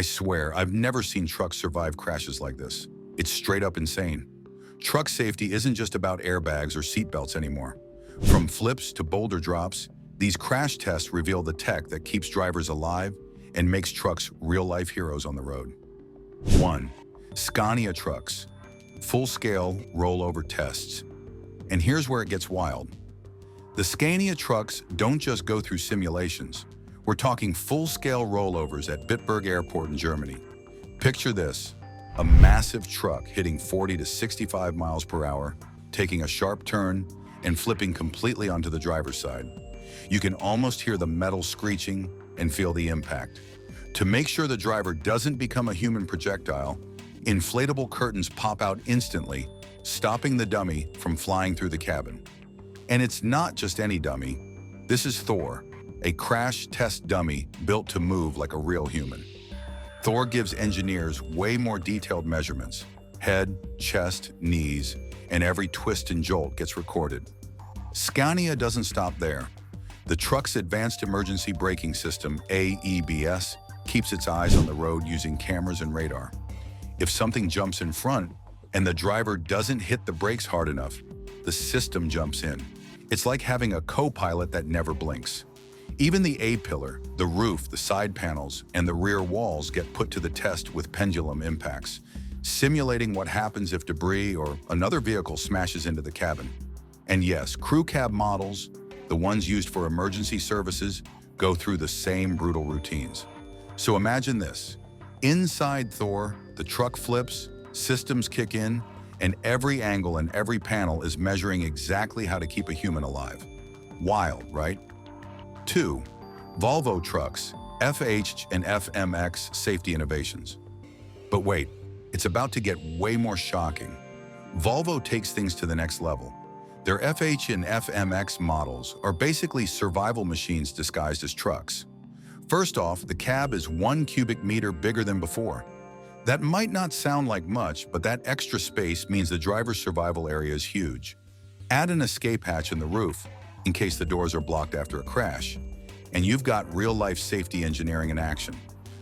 swear, I've never seen trucks survive crashes like this. It's straight up insane. Truck safety isn't just about airbags or seatbelts anymore. From flips to boulder drops, these crash tests reveal the tech that keeps drivers alive and makes trucks real-life heroes on the road. 1. Scania trucks. Full-scale rollover tests. And here's where it gets wild. The Scania trucks don't just go through simulations. We're talking full-scale rollovers at Bitburg Airport in Germany. Picture this, a massive truck hitting 40 to 65 miles per hour, taking a sharp turn and flipping completely onto the driver's side. You can almost hear the metal screeching and feel the impact. To make sure the driver doesn't become a human projectile, inflatable curtains pop out instantly, stopping the dummy from flying through the cabin. And it's not just any dummy. This is Thor, a crash test dummy built to move like a real human. Thor gives engineers way more detailed measurements. Head, chest, knees, and every twist and jolt gets recorded. Scania doesn't stop there. The truck's advanced emergency braking system, AEBS, keeps its eyes on the road using cameras and radar. If something jumps in front and the driver doesn't hit the brakes hard enough, the system jumps in. It's like having a co-pilot that never blinks. Even the A-pillar, the roof, the side panels, and the rear walls get put to the test with pendulum impacts, simulating what happens if debris or another vehicle smashes into the cabin. And yes, crew cab models, the ones used for emergency services, go through the same brutal routines. So imagine this. Inside Thor, the truck flips, systems kick in, and every angle and every panel is measuring exactly how to keep a human alive. Wild, right? 2. Volvo trucks, FH and FMX safety innovations. But wait, it's about to get way more shocking. Volvo takes things to the next level. Their FH and FMX models are basically survival machines disguised as trucks. First off, the cab is 1 cubic meter bigger than before. That might not sound like much, but that extra space means the driver's survival area is huge. Add an escape hatch in the roof, in case the doors are blocked after a crash, and you've got real-life safety engineering in action.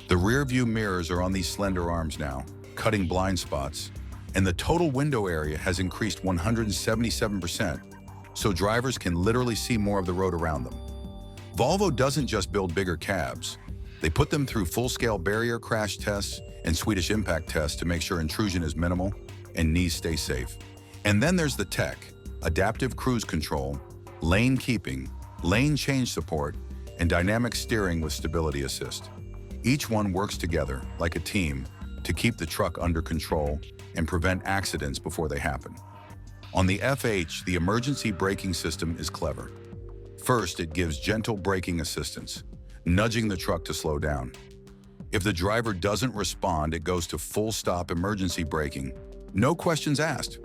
The rear-view mirrors are on these slender arms now, cutting blind spots, and the total window area has increased 177%, so drivers can literally see more of the road around them. Volvo doesn't just build bigger cabs. They put them through full-scale barrier crash tests and Swedish impact tests to make sure intrusion is minimal and knees stay safe. And then there's the tech, adaptive cruise control, lane keeping, lane change support, and dynamic steering with stability assist. Each one works together like a team to keep the truck under control and prevent accidents before they happen. On the FH, the emergency braking system is clever. First, it gives gentle braking assistance, nudging the truck to slow down. If the driver doesn't respond, it goes to full stop emergency braking, no questions asked.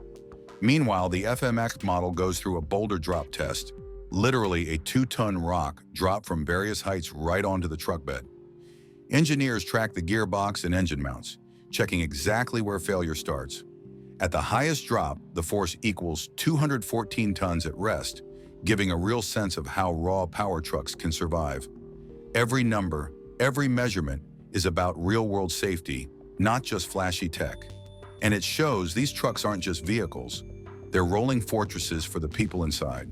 Meanwhile, the FMX model goes through a boulder drop test, literally a 2-ton rock dropped from various heights right onto the truck bed. Engineers track the gearbox and engine mounts, checking exactly where failure starts. At the highest drop, the force equals 214 tons at rest, giving a real sense of how raw power trucks can survive. Every number, every measurement is about real-world safety, not just flashy tech. And it shows these trucks aren't just vehicles. They're rolling fortresses for the people inside.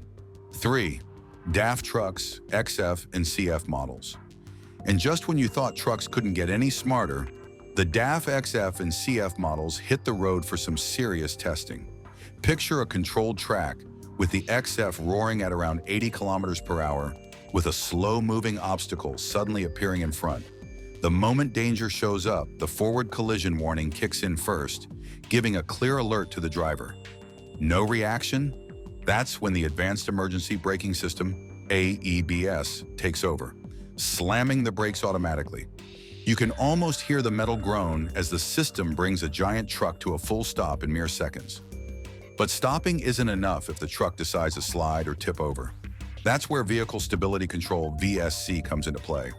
3. DAF trucks, XF and CF models. And just when you thought trucks couldn't get any smarter, the DAF, XF, and CF models hit the road for some serious testing. Picture a controlled track with the XF roaring at around 80 kilometers per hour with a slow-moving obstacle suddenly appearing in front. The moment danger shows up, the forward collision warning kicks in first, giving a clear alert to the driver. No reaction? That's when the Advanced Emergency Braking System, AEBS, takes over, slamming the brakes automatically. You can almost hear the metal groan as the system brings a giant truck to a full stop in mere seconds. But stopping isn't enough if the truck decides to slide or tip over. That's where Vehicle Stability Control, VSC, comes into play.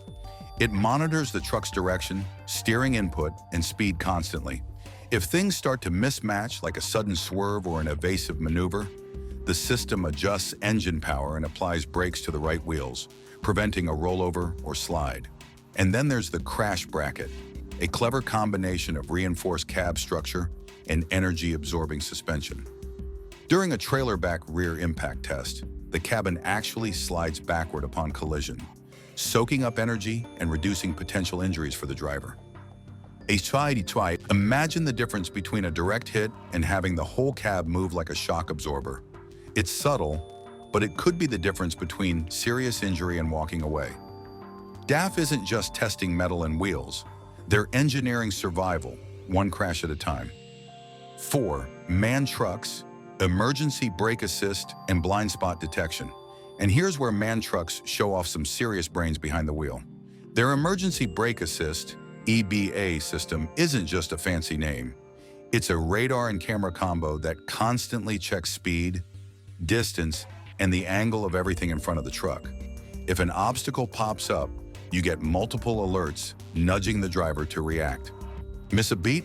It monitors the truck's direction, steering input, and speed constantly. If things start to mismatch, like a sudden swerve or an evasive maneuver, the system adjusts engine power and applies brakes to the right wheels, preventing a rollover or slide. And then there's the crash bracket. a clever combination of reinforced cab structure and energy-absorbing suspension. During a trailer-back rear impact test, the cabin actually slides backward upon collision, soaking up energy and reducing potential injuries for the driver. Imagine the difference between a direct hit and having the whole cab move like a shock absorber. It's subtle, but it could be the difference between serious injury and walking away. DAF isn't just testing metal and wheels. They're engineering survival, one crash at a time. 4. MAN trucks, emergency brake assist, and blind spot detection. And here's where MAN trucks show off some serious brains behind the wheel. Their emergency brake assist, EBA system, isn't just a fancy name. It's a radar and camera combo that constantly checks speed, distance, and the angle of everything in front of the truck. If an obstacle pops up, you get multiple alerts, nudging the driver to react. Miss a beat?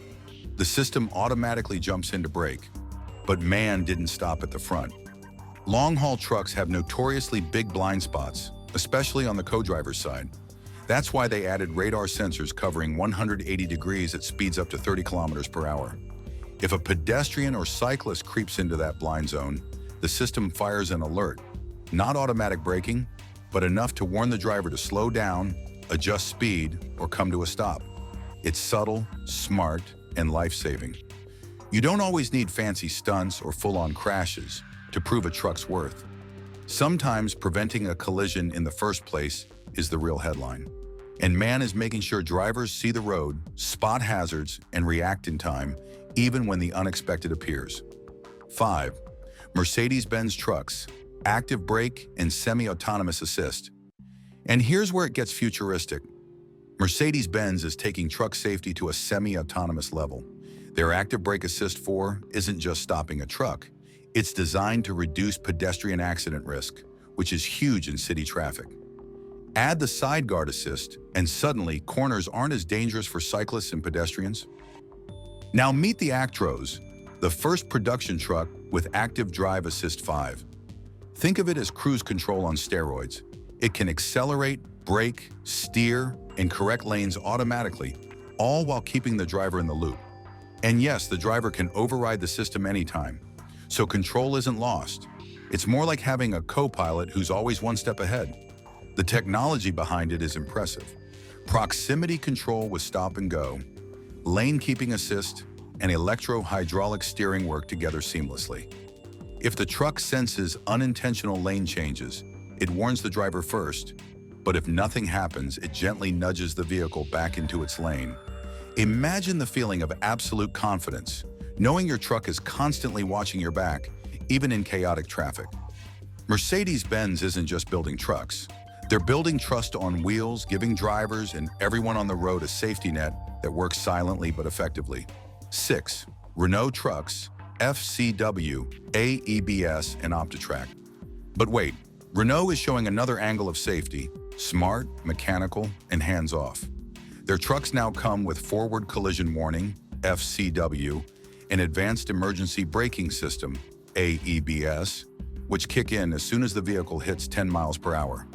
The system automatically jumps in to brake. But MAN didn't stop at the front. Long-haul trucks have notoriously big blind spots, especially on the co-driver's side. That's why they added radar sensors covering 180 degrees at speeds up to 30 kilometers per hour. If a pedestrian or cyclist creeps into that blind zone, the system fires an alert, not automatic braking, but enough to warn the driver to slow down, adjust speed, or come to a stop. It's subtle, smart, and life-saving. You don't always need fancy stunts or full-on crashes to prove a truck's worth. Sometimes preventing a collision in the first place is the real headline. And MAN is making sure drivers see the road, spot hazards, and react in time, even when the unexpected appears. 5. Mercedes-Benz trucks, active brake and semi-autonomous assist. And here's where it gets futuristic. Mercedes-Benz is taking truck safety to a semi-autonomous level. Their active brake assist 4 isn't just stopping a truck. It's designed to reduce pedestrian accident risk, which is huge in city traffic. Add the side guard assist, and suddenly corners aren't as dangerous for cyclists and pedestrians. Now meet the Actros, the first production truck with active drive assist 5. Think of it as cruise control on steroids. It can accelerate, brake, steer, and correct lanes automatically, all while keeping the driver in the loop. And yes, the driver can override the system anytime, so control isn't lost. It's more like having a co-pilot who's always one step ahead. The technology behind it is impressive. Proximity control with stop and go, lane keeping assist, and electro-hydraulic steering work together seamlessly. If the truck senses unintentional lane changes, it warns the driver first, but if nothing happens, it gently nudges the vehicle back into its lane. Imagine the feeling of absolute confidence, knowing your truck is constantly watching your back, even in chaotic traffic. Mercedes-Benz isn't just building trucks. They're building trust on wheels, giving drivers and everyone on the road a safety net that works silently but effectively. 6. Renault trucks, FCW, AEBS, and OptiTrack. But wait, Renault is showing another angle of safety, smart, mechanical, and hands-off. Their trucks now come with forward collision warning, FCW, and advanced emergency braking system, AEBS, which kick in as soon as the vehicle hits 10 miles per hour.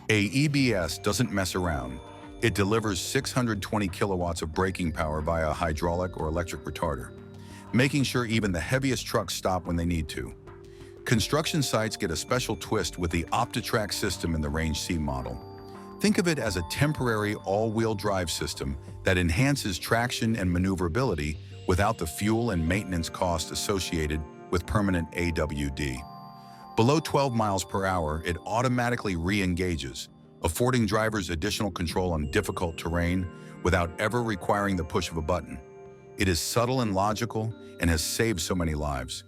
AEBS doesn't mess around. It delivers 620 kilowatts of braking power via a hydraulic or electric retarder, making sure even the heaviest trucks stop when they need to. Construction sites get a special twist with the OptiTrack system in the Range C model. Think of it as a temporary all-wheel drive system that enhances traction and maneuverability without the fuel and maintenance costs associated with permanent AWD. Below 12 miles per hour, it automatically re-engages, affording drivers additional control on difficult terrain without ever requiring the push of a button. It is subtle and logical and has saved so many lives.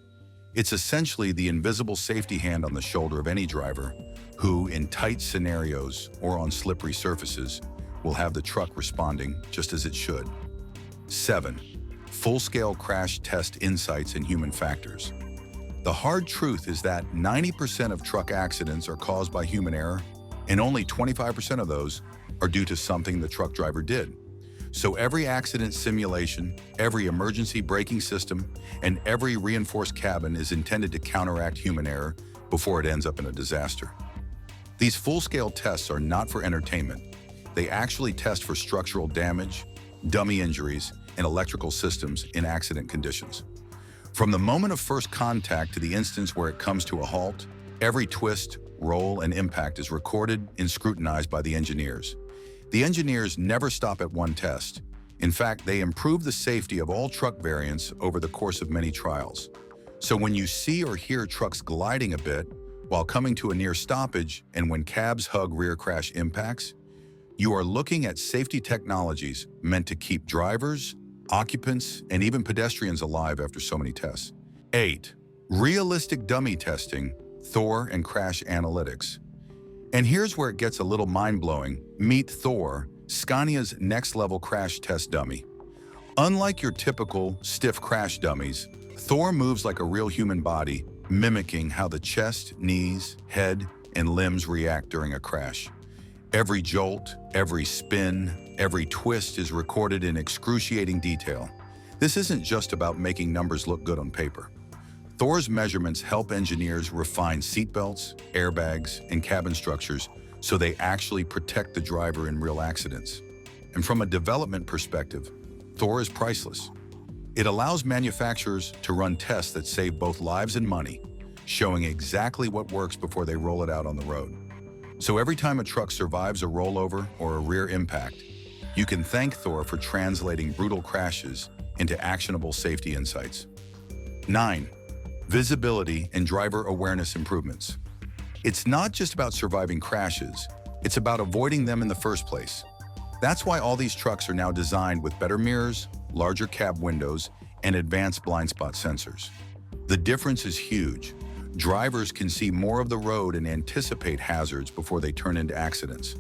It's essentially the invisible safety hand on the shoulder of any driver who, in tight scenarios or on slippery surfaces, will have the truck responding just as it should. 7. Full-scale crash test insights and human factors. The hard truth is that 90% of truck accidents are caused by human error, and only 25% of those are due to something the truck driver did. So every accident simulation, every emergency braking system, and every reinforced cabin is intended to counteract human error before it ends up in a disaster. These full-scale tests are not for entertainment. They actually test for structural damage, dummy injuries, and electrical systems in accident conditions. From the moment of first contact to the instance where it comes to a halt, every twist, roll, and impact is recorded and scrutinized by the engineers. The engineers never stop at one test. In fact, they improve the safety of all truck variants over the course of many trials. So when you see or hear trucks gliding a bit while coming to a near stoppage and when cabs hug rear crash impacts, you are looking at safety technologies meant to keep drivers, occupants, and even pedestrians alive after so many tests. 8. Realistic dummy testing, Thor and crash analytics. And here's where it gets a little mind-blowing. Meet Thor, Scania's next-level crash test dummy. Unlike your typical stiff crash dummies, Thor moves like a real human body, mimicking how the chest, knees, head, and limbs react during a crash. Every jolt, every spin, every twist is recorded in excruciating detail. This isn't just about making numbers look good on paper. Thor's measurements help engineers refine seatbelts, airbags, and cabin structures so they actually protect the driver in real accidents. And from a development perspective, Thor is priceless. It allows manufacturers to run tests that save both lives and money, showing exactly what works before they roll it out on the road. So every time a truck survives a rollover or a rear impact, you can thank Thor for translating brutal crashes into actionable safety insights. 9. Visibility and driver awareness improvements. It's not just about surviving crashes, it's about avoiding them in the first place. That's why all these trucks are now designed with better mirrors, larger cab windows, and advanced blind spot sensors. The difference is huge. Drivers can see more of the road and anticipate hazards before they turn into accidents.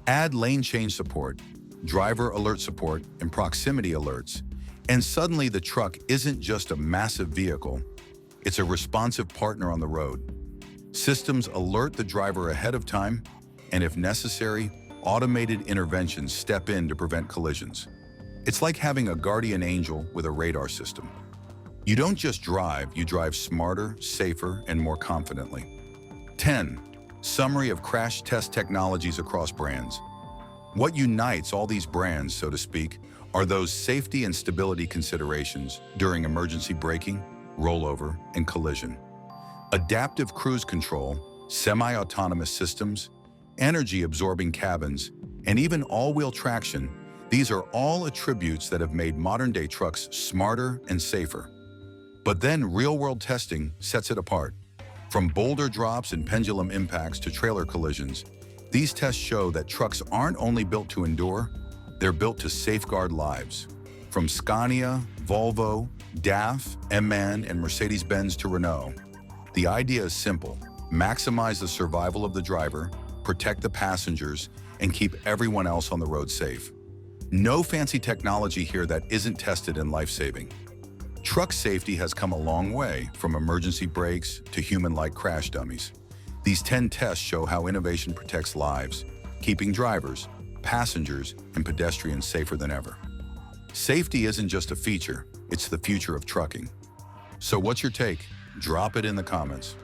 Add lane change support, driver alert support, and proximity alerts, and suddenly the truck isn't just a massive vehicle, it's a responsive partner on the road. Systems alert the driver ahead of time, and if necessary, automated interventions step in to prevent collisions. It's like having a guardian angel with a radar system. You don't just drive, you drive smarter, safer, and more confidently. 10. Summary of crash test technologies across brands. What unites all these brands, so to speak, are those safety and stability considerations during emergency braking, rollover, and collision. Adaptive cruise control, semi-autonomous systems, energy-absorbing cabins, and even all-wheel traction, these are all attributes that have made modern-day trucks smarter and safer. But then real-world testing sets it apart. From boulder drops and pendulum impacts to trailer collisions, these tests show that trucks aren't only built to endure, they're built to safeguard lives. From Scania, Volvo, DAF, MAN, and Mercedes-Benz to Renault, the idea is simple: maximize the survival of the driver, protect the passengers, and keep everyone else on the road safe. No fancy technology here that isn't tested and life-saving. Truck safety has come a long way, from emergency brakes to human-like crash dummies. These 10 tests show how innovation protects lives, keeping drivers, passengers, and pedestrians safer than ever. Safety isn't just a feature, it's the future of trucking. So what's your take? Drop it in the comments.